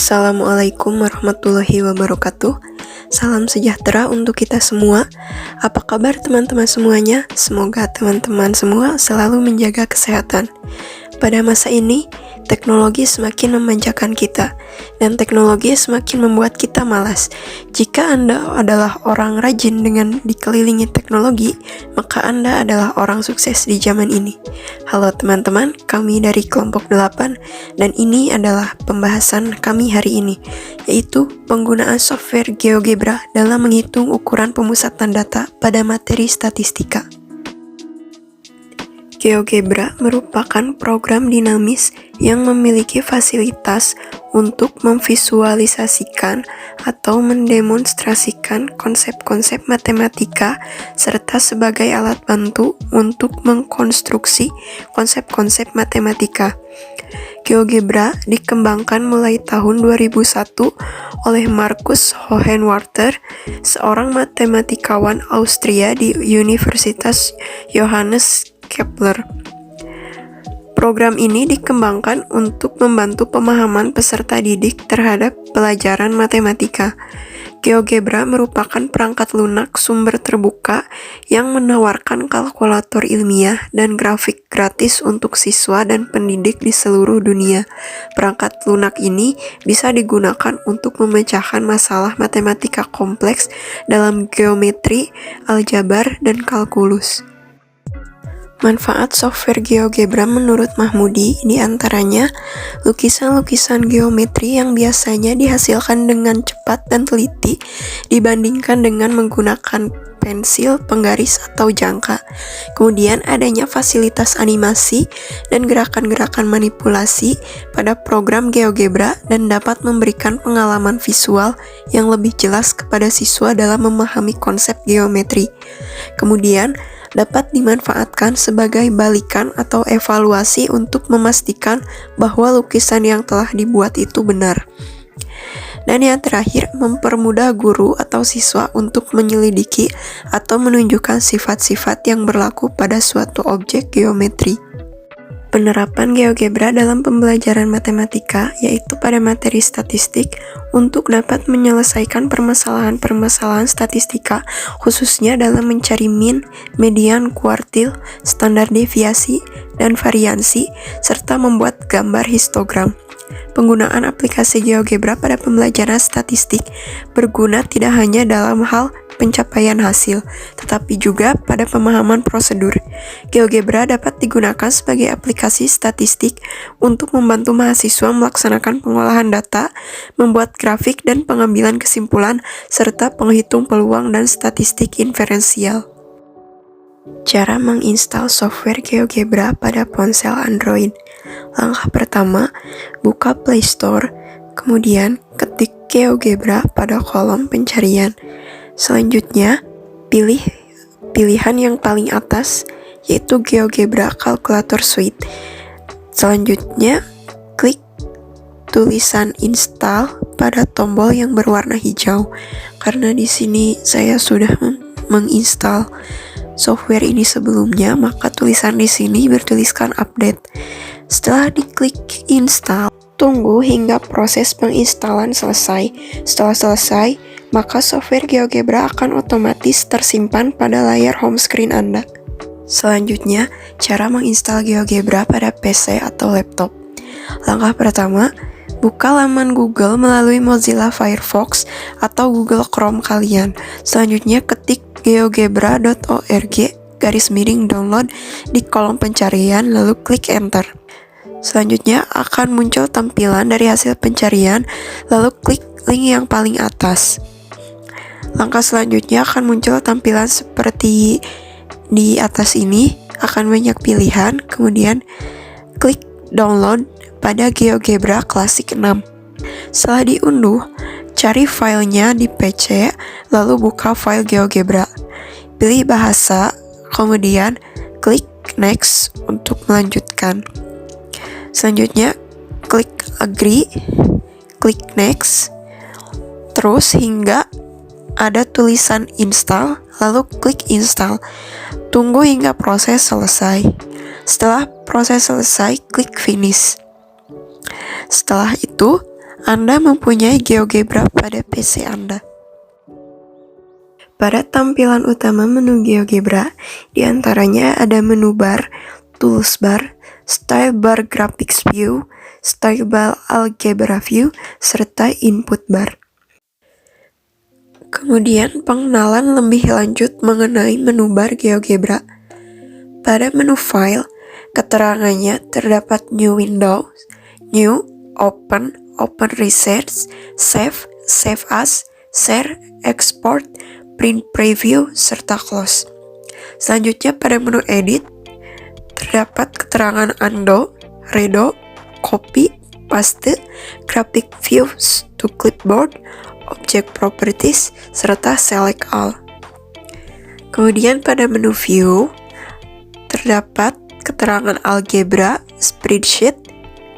Assalamualaikum warahmatullahi wabarakatuh. Salam sejahtera untuk kita semua. Apa kabar teman-teman semuanya? Semoga teman-teman semua selalu menjaga kesehatan. Pada masa ini, teknologi semakin memanjakan kita, dan teknologi semakin membuat kita malas. Jika Anda adalah orang rajin dengan dikelilingi teknologi, maka Anda adalah orang sukses di zaman ini. Halo teman-teman, kami dari kelompok 8, dan ini adalah pembahasan kami hari ini, yaitu penggunaan software GeoGebra dalam menghitung ukuran pemusatan data pada materi statistika. GeoGebra merupakan program dinamis yang memiliki fasilitas untuk memvisualisasikan atau mendemonstrasikan konsep-konsep matematika serta sebagai alat bantu untuk mengkonstruksi konsep-konsep matematika. GeoGebra dikembangkan mulai tahun 2001 oleh Markus Hohenwarter, seorang matematikawan Austria di Universitas Johannes Kepler. Program ini dikembangkan untuk membantu pemahaman peserta didik terhadap pelajaran matematika. GeoGebra merupakan perangkat lunak sumber terbuka yang menawarkan kalkulator ilmiah dan grafik gratis untuk siswa dan pendidik di seluruh dunia. Perangkat lunak ini bisa digunakan untuk memecahkan masalah matematika kompleks dalam geometri, aljabar, dan kalkulus. Manfaat software GeoGebra menurut Mahmudi diantaranya lukisan-lukisan geometri yang biasanya dihasilkan dengan cepat dan teliti dibandingkan dengan menggunakan pensil, penggaris, atau jangka. Kemudian adanya fasilitas animasi dan gerakan-gerakan manipulasi pada program GeoGebra dan dapat memberikan pengalaman visual yang lebih jelas kepada siswa dalam memahami konsep geometri. Kemudian dapat dimanfaatkan sebagai balikan atau evaluasi untuk memastikan bahwa lukisan yang telah dibuat itu benar. Dan yang terakhir, mempermudah guru atau siswa untuk menyelidiki atau menunjukkan sifat-sifat yang berlaku pada suatu objek geometri. Penerapan GeoGebra dalam pembelajaran matematika, yaitu pada materi statistik, untuk dapat menyelesaikan permasalahan-permasalahan statistika, khususnya dalam mencari mean, median, kuartil, standar deviasi, dan variansi, serta membuat gambar histogram. Penggunaan aplikasi GeoGebra pada pembelajaran statistik berguna tidak hanya dalam hal pencapaian hasil, tetapi juga pada pemahaman prosedur. GeoGebra dapat digunakan sebagai aplikasi statistik untuk membantu mahasiswa melaksanakan pengolahan data, membuat grafik dan pengambilan kesimpulan, serta penghitung peluang dan statistik inferensial. Cara menginstal software GeoGebra pada ponsel Android. Langkah pertama, buka Play Store, kemudian ketik GeoGebra pada kolom pencarian. Selanjutnya, pilih pilihan yang paling atas, yaitu GeoGebra Calculator Suite. Selanjutnya, klik tulisan install pada tombol yang berwarna hijau. Karena di sini saya sudah menginstal software ini sebelumnya, maka tulisan di sini bertuliskan update. Setelah diklik install, tunggu hingga proses penginstalan selesai. Setelah selesai, maka software GeoGebra akan otomatis tersimpan pada layar home screen Anda. Selanjutnya, cara menginstal GeoGebra pada PC atau laptop. Langkah pertama, buka laman Google melalui Mozilla Firefox atau Google Chrome kalian. Selanjutnya, ketik geogebra.org/download di kolom pencarian, lalu klik enter. Selanjutnya akan muncul tampilan dari hasil pencarian, lalu klik link yang paling atas. Langkah selanjutnya akan muncul tampilan seperti di atas ini, akan banyak pilihan, kemudian klik download pada GeoGebra Classic 6. Setelah diunduh, cari filenya di PC, lalu buka file GeoGebra. Pilih bahasa, kemudian klik next untuk melanjutkan. Selanjutnya, klik agree, klik next, terus hingga ada tulisan install, lalu klik install. Tunggu hingga proses selesai. Setelah proses selesai, klik finish. Setelah itu, Anda mempunyai GeoGebra pada PC Anda. Pada tampilan utama menu GeoGebra, diantaranya ada menu bar, tools bar, style bar graphics view, style bar algebra view, serta input bar. Kemudian pengenalan lebih lanjut mengenai menu bar GeoGebra. Pada menu file, keterangannya terdapat new window, new, open, open research, save, save as, share, export, print preview, serta close. Selanjutnya pada menu edit, terdapat keterangan undo, redo, copy, paste, graphic views to clipboard, object properties, serta select all. Kemudian pada menu view, terdapat keterangan algebra, spreadsheet,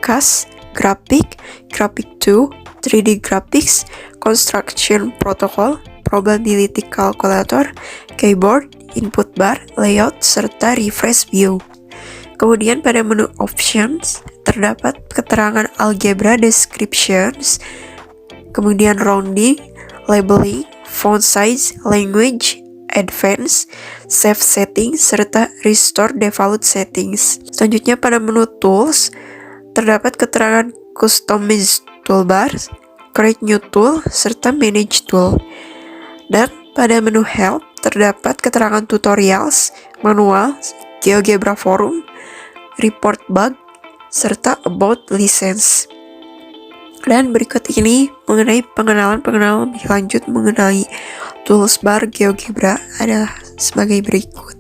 CAS, graphic, graphic 2, 3D graphics, construction protocol, probability calculator, keyboard, input bar, layout, serta refresh view. Kemudian pada menu options, terdapat keterangan algebra descriptions, kemudian rounding, labeling, font size, language, advanced, save settings, serta restore default settings. Selanjutnya pada menu tools, terdapat keterangan customize toolbars, create new tool, serta manage tool. Dan pada menu help, terdapat keterangan tutorials, manual, GeoGebra forum, report bug, serta about license. Dan berikut ini mengenai pengenalan lebih lanjut mengenai tools bar GeoGebra adalah sebagai berikut.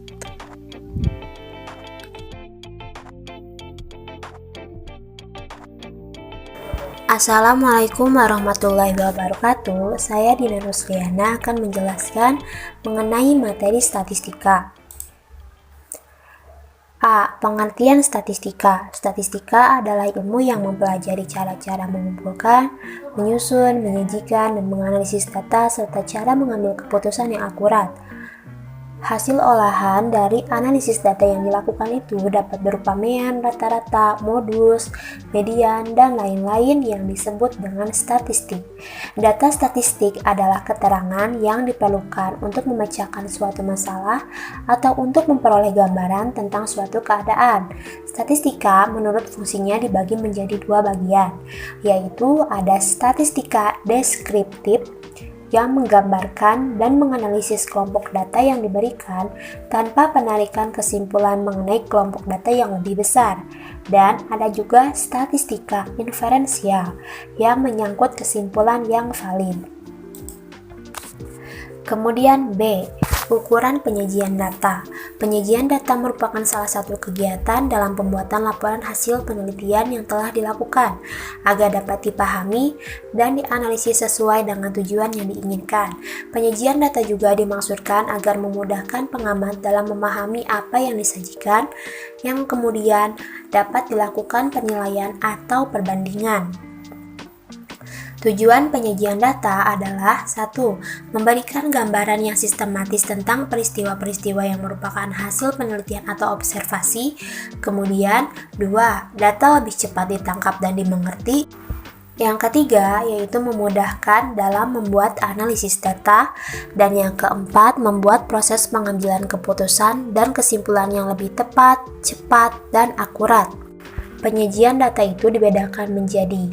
Assalamualaikum warahmatullahi wabarakatuh. Saya Dina Rusliana akan menjelaskan mengenai materi statistika. A. Pengertian statistika. Statistika adalah ilmu yang mempelajari cara-cara mengumpulkan, menyusun, menyajikan, dan menganalisis data serta cara mengambil keputusan yang akurat. Hasil olahan dari analisis data yang dilakukan itu dapat berupa mean, rata-rata, modus, median, dan lain-lain yang disebut dengan statistik. Data statistik adalah keterangan yang diperlukan untuk memecahkan suatu masalah atau untuk memperoleh gambaran tentang suatu keadaan. Statistika menurut fungsinya dibagi menjadi dua bagian, yaitu ada statistika deskriptif yang menggambarkan dan menganalisis kelompok data yang diberikan tanpa penarikan kesimpulan mengenai kelompok data yang lebih besar. Dan ada juga statistika inferensial yang menyangkut kesimpulan yang valid. Kemudian B. Ukuran penyajian data. Penyajian data merupakan salah satu kegiatan dalam pembuatan laporan hasil penelitian yang telah dilakukan agar dapat dipahami dan dianalisis sesuai dengan tujuan yang diinginkan. Penyajian data juga dimaksudkan agar memudahkan pengamat dalam memahami apa yang disajikan, yang kemudian dapat dilakukan penilaian atau perbandingan. Tujuan penyajian data adalah 1. Memberikan gambaran yang sistematis tentang peristiwa-peristiwa yang merupakan hasil penelitian atau observasi. Kemudian 2. Data lebih cepat ditangkap dan dimengerti. Yang ketiga, yaitu memudahkan dalam membuat analisis data. Dan yang keempat, membuat proses pengambilan keputusan dan kesimpulan yang lebih tepat, cepat, dan akurat. Penyajian data itu dibedakan menjadi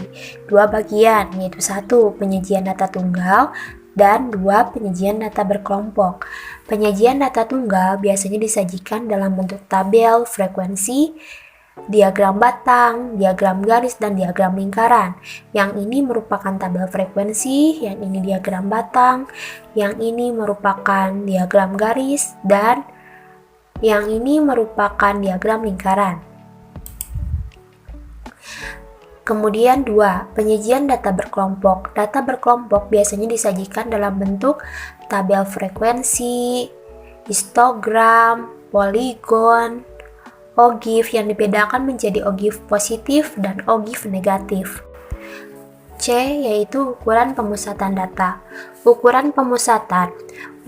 dua bagian, yaitu 1. Penyajian data tunggal dan 2. Penyajian data berkelompok. Penyajian data tunggal biasanya disajikan dalam bentuk tabel, frekuensi, diagram batang, diagram garis, dan diagram lingkaran. Yang ini merupakan tabel frekuensi, yang ini diagram batang, yang ini merupakan diagram garis, dan yang ini merupakan diagram lingkaran. Kemudian 2. Penyajian data berkelompok. Data berkelompok biasanya disajikan dalam bentuk tabel frekuensi, histogram, poligon, OGIF yang dibedakan menjadi OGIF positif dan OGIF negatif. C. Yaitu ukuran pemusatan data. Ukuran pemusatan.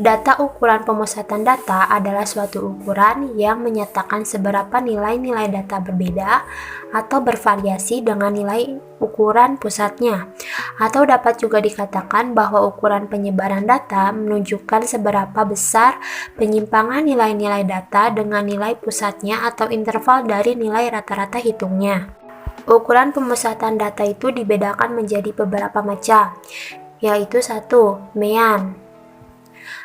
Data ukuran pemusatan data adalah suatu ukuran yang menyatakan seberapa nilai-nilai data berbeda atau bervariasi dengan nilai ukuran pusatnya. Atau dapat juga dikatakan bahwa ukuran penyebaran data menunjukkan seberapa besar penyimpangan nilai-nilai data dengan nilai pusatnya atau interval dari nilai rata-rata hitungnya. Ukuran pemusatan data itu dibedakan menjadi beberapa macam, yaitu 1. Mean.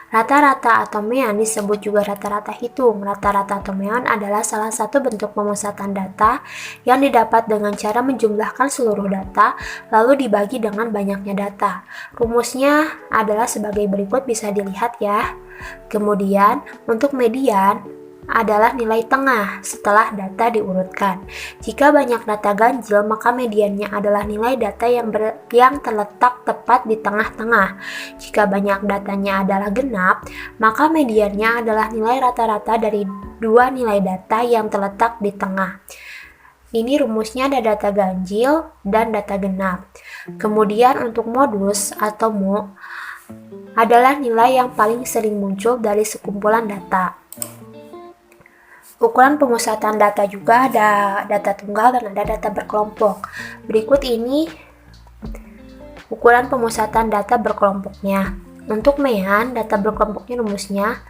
Rata-rata atau mean disebut juga rata-rata hitung. Rata-rata atau mean adalah salah satu bentuk pemusatan data yang didapat dengan cara menjumlahkan seluruh data lalu dibagi dengan banyaknya data. Rumusnya adalah sebagai berikut, bisa dilihat ya. Kemudian untuk median adalah nilai tengah setelah data diurutkan. Jika banyak data ganjil, maka mediannya adalah nilai data yang terletak tepat di tengah-tengah. Jika banyak datanya adalah genap, maka mediannya adalah nilai rata-rata dari dua nilai data yang terletak di tengah. Ini rumusnya ada data ganjil dan data genap. Kemudian untuk modus atau mu adalah nilai yang paling sering muncul dari sekumpulan data. Ukuran pemusatan data juga ada data tunggal dan ada data berkelompok. Berikut ini ukuran pemusatan data berkelompoknya. Untuk mean, data berkelompoknya rumusnya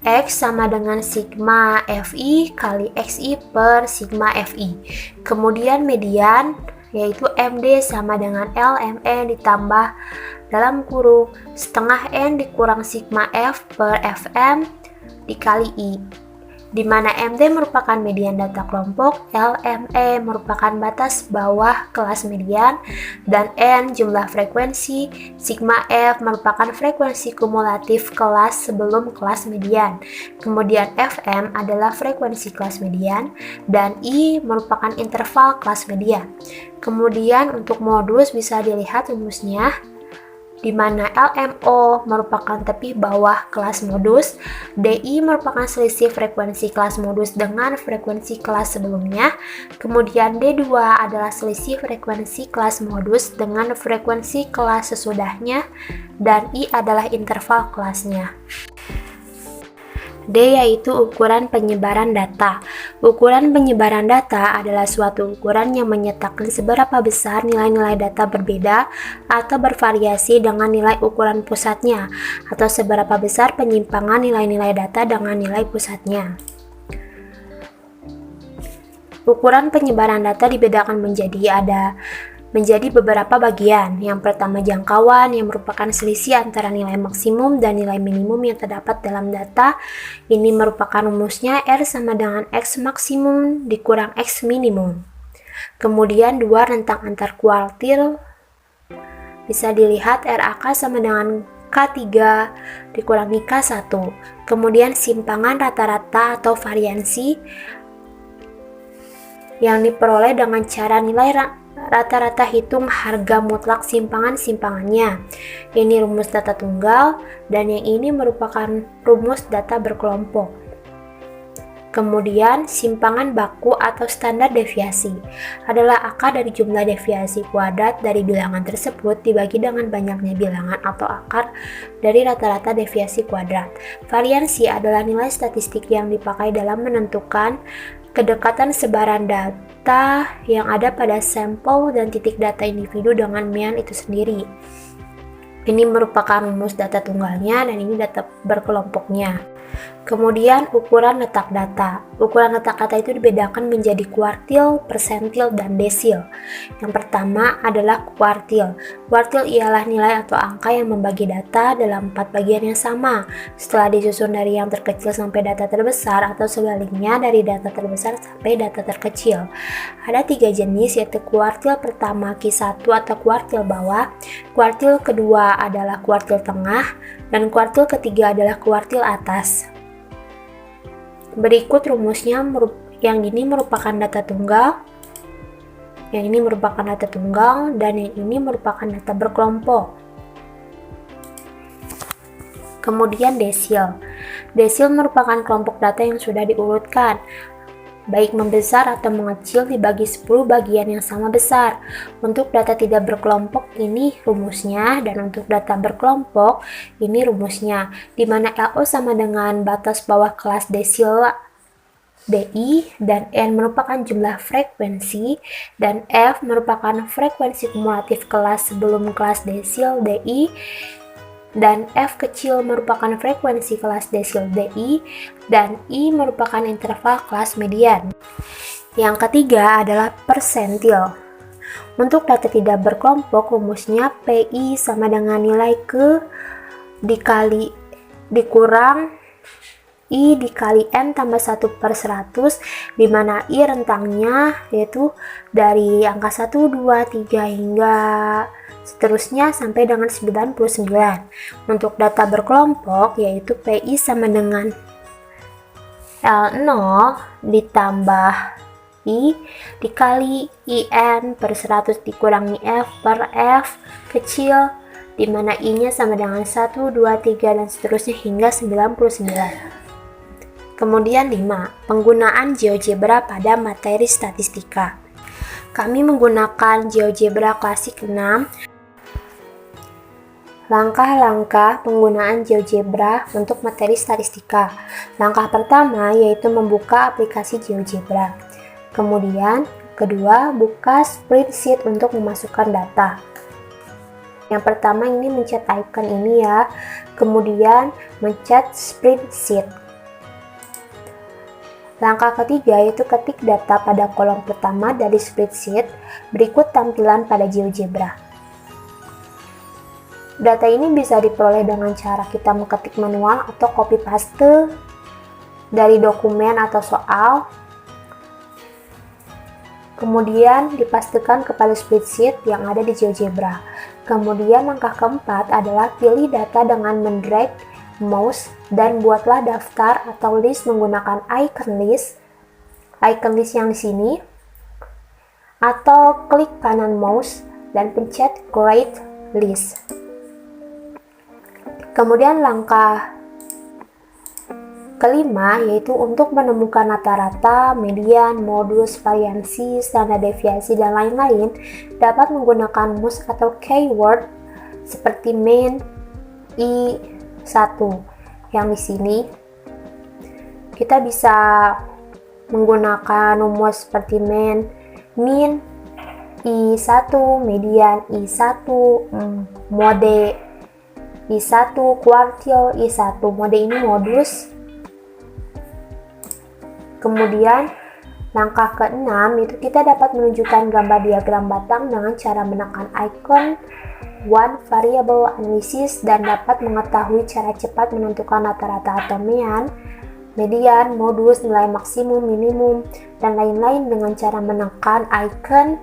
X sama dengan sigma FI kali XI per sigma FI. Kemudian median yaitu MD sama dengan LME ditambah dalam kurung setengah N dikurang sigma F per FM dikali I, di mana MD merupakan median data kelompok, LME merupakan batas bawah kelas median, dan N jumlah frekuensi, sigma F merupakan frekuensi kumulatif kelas sebelum kelas median. Kemudian FM adalah frekuensi kelas median, dan I merupakan interval kelas median. Kemudian untuk modus bisa dilihat rumusnya, di mana LMO merupakan tepi bawah kelas modus, DI merupakan selisih frekuensi kelas modus dengan frekuensi kelas sebelumnya, kemudian D2 adalah selisih frekuensi kelas modus dengan frekuensi kelas sesudahnya, dan I adalah interval kelasnya. D yaitu ukuran penyebaran data. Ukuran penyebaran data adalah suatu ukuran yang menyatakan seberapa besar nilai-nilai data berbeda atau bervariasi dengan nilai ukuran pusatnya, atau seberapa besar penyimpangan nilai-nilai data dengan nilai pusatnya. Ukuran penyebaran data dibedakan menjadi beberapa bagian. Yang pertama jangkauan, yang merupakan selisih antara nilai maksimum dan nilai minimum yang terdapat dalam data. Ini merupakan rumusnya R sama dengan X maksimum dikurang X minimum. Kemudian dua rentang antar kuartil, bisa dilihat RAK sama dengan K3 dikurangi K1. Kemudian simpangan rata-rata atau variansi yang diperoleh dengan cara nilai rata-rata hitung harga mutlak simpangan-simpangannya. Ini rumus data tunggal, dan yang ini merupakan rumus data berkelompok. Kemudian simpangan baku atau standar deviasi adalah akar dari jumlah deviasi kuadrat dari bilangan tersebut dibagi dengan banyaknya bilangan atau akar dari rata-rata deviasi kuadrat. Variansi adalah nilai statistik yang dipakai dalam menentukan kedekatan sebaran data yang ada pada sampel dan titik data individu dengan mean itu sendiri. Ini merupakan rumus data tunggalnya dan ini data berkelompoknya. Kemudian ukuran letak data. Ukuran letak data itu dibedakan menjadi kuartil, persentil, dan desil. Yang pertama adalah kuartil. Kuartil ialah nilai atau angka yang membagi data dalam 4 bagian yang sama, setelah disusun dari yang terkecil sampai data terbesar, atau sebaliknya dari data terbesar sampai data terkecil. Ada 3 jenis, yaitu kuartil pertama Q1 atau kuartil bawah, kuartil kedua adalah kuartil tengah, dan kuartil ketiga adalah kuartil atas. Berikut rumusnya, yang ini merupakan data tunggal, yang ini merupakan data tunggal, dan yang ini merupakan data berkelompok. Kemudian desil. Desil merupakan kelompok data yang sudah diurutkan. baik membesar atau mengecil dibagi 10 bagian yang sama besar. Untuk data tidak berkelompok ini rumusnya, dan untuk data berkelompok ini rumusnya, di mana LO sama dengan batas bawah kelas desil DI, dan N merupakan jumlah frekuensi, dan F merupakan frekuensi kumulatif kelas sebelum kelas desil DI, dan F kecil merupakan frekuensi kelas desil DI, dan I merupakan interval kelas median. Yang ketiga adalah persentil. Untuk data tidak berkelompok, rumusnya PI sama dengan nilai ke dikurang I dikali N tambah 1/100, di mana I rentangnya yaitu dari angka 1, 2, 3 hingga seterusnya sampai dengan 99. Untuk data berkelompok yaitu PI sama dengan L0 ditambah I dikali IN/100 dikurangi F per F kecil, di mana I-nya sama dengan 1, 2, 3, dan seterusnya hingga 99. Kemudian 5. Penggunaan GeoGebra pada materi statistika. Kami menggunakan GeoGebra klasik 6. Langkah-langkah penggunaan GeoGebra untuk materi statistika. Langkah pertama yaitu membuka aplikasi GeoGebra. Kemudian, kedua, buka spreadsheet untuk memasukkan data. Yang pertama ini mencet icon ini ya. Kemudian mencet spreadsheet. Langkah ketiga yaitu ketik data pada kolom pertama dari spreadsheet, berikut tampilan pada GeoGebra. Data ini bisa diperoleh dengan cara kita mengetik manual atau copy paste dari dokumen atau soal, kemudian dipastekan kepada spreadsheet yang ada di GeoGebra. Kemudian langkah keempat adalah pilih data dengan mendrag mouse dan buatlah daftar atau list menggunakan icon list yang di sini, atau klik kanan mouse dan pencet create list. Kemudian langkah kelima yaitu untuk menemukan rata-rata, median, modus, variansi, standar deviasi, dan lain-lain dapat menggunakan mouse atau keyword seperti main I1. Yang di sini kita bisa menggunakan rumus seperti min I1, median I1, mode I1, kuartil I1. Mode ini modus. Kemudian langkah ke-6 itu kita dapat menunjukkan gambar diagram batang dengan cara menekan icon one variable analysis dan dapat mengetahui cara cepat menentukan rata-rata atau median, modus, nilai maksimum, minimum, dan lain-lain dengan cara menekan icon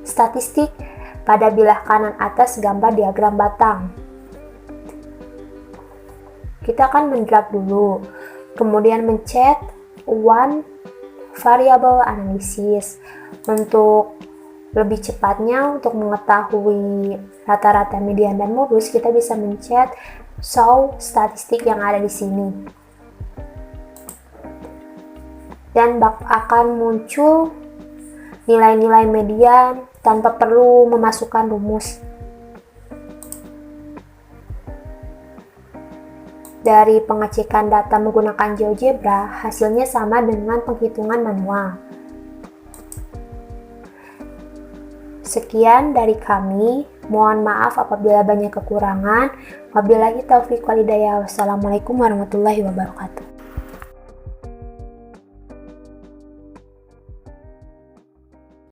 statistik pada bilah kanan atas gambar diagram batang. Kita akan mendrag dulu, kemudian mencet one variable analysis. Untuk lebih cepatnya, untuk mengetahui rata-rata, median, dan modus, kita bisa mencet show statistik yang ada di sini. Dan akan muncul nilai-nilai median tanpa perlu memasukkan rumus. Dari pengecekan data menggunakan GeoGebra, hasilnya sama dengan penghitungan manual. Sekian dari kami, mohon maaf apabila banyak kekurangan. Wabillahi taufiq walhidayah. Wassalamualaikum warahmatullahi wabarakatuh.